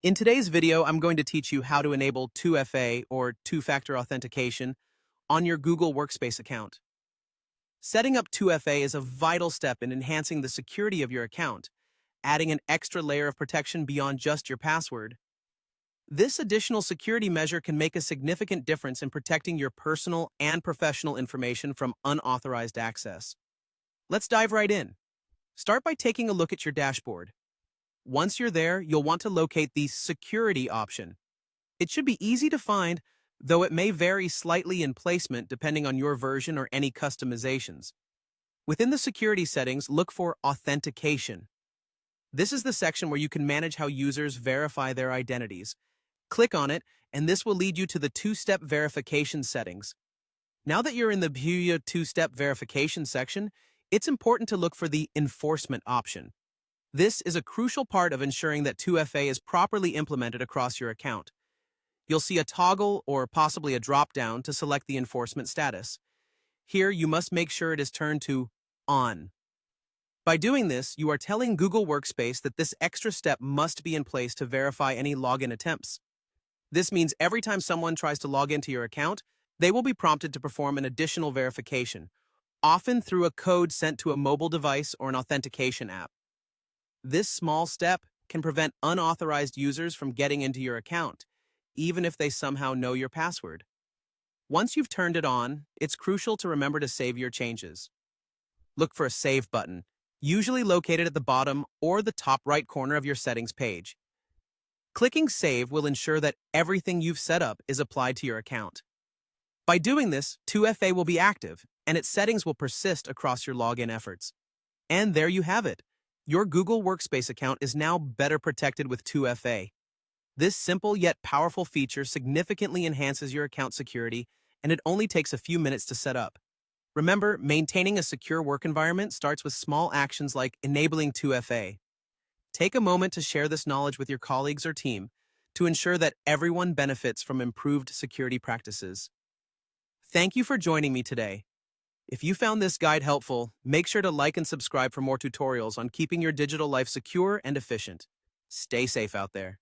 In today's video, I'm going to teach you how to enable 2FA or two-factor authentication on your Google Workspace account. Setting up 2FA is a vital step in enhancing the security of your account, adding an extra layer of protection beyond just your password. This additional security measure can make a significant difference in protecting your personal and professional information from unauthorized access. Let's dive right in. Start by taking a look at your dashboard. Once you're there, you'll want to locate the Security option. It should be easy to find, though it may vary slightly in placement depending on your version or any customizations. Within the security settings, look for Authentication. This is the section where you can manage how users verify their identities. Click on it, and this will lead you to the two-step verification settings. Now that you're in the View two-step verification section, it's important to look for the Enforcement option. This is a crucial part of ensuring that 2FA is properly implemented across your account. You'll see a toggle or possibly a drop-down to select the enforcement status. Here, you must make sure it is turned to On. By doing this, you are telling Google Workspace that this extra step must be in place to verify any login attempts. This means every time someone tries to log into your account, they will be prompted to perform an additional verification, often through a code sent to a mobile device or an authentication app. This small step can prevent unauthorized users from getting into your account, even if they somehow know your password. Once you've turned it on, it's crucial to remember to save your changes. Look for a Save button, usually located at the bottom or the top right corner of your settings page. Clicking Save will ensure that everything you've set up is applied to your account. By doing this, 2FA will be active, and its settings will persist across your login efforts. And there you have it. Your Google Workspace account is now better protected with 2FA. This simple yet powerful feature significantly enhances your account security, and it only takes a few minutes to set up. Remember, maintaining a secure work environment starts with small actions like enabling 2FA. Take a moment to share this knowledge with your colleagues or team to ensure that everyone benefits from improved security practices. Thank you for joining me today. If you found this guide helpful, make sure to like and subscribe for more tutorials on keeping your digital life secure and efficient. Stay safe out there.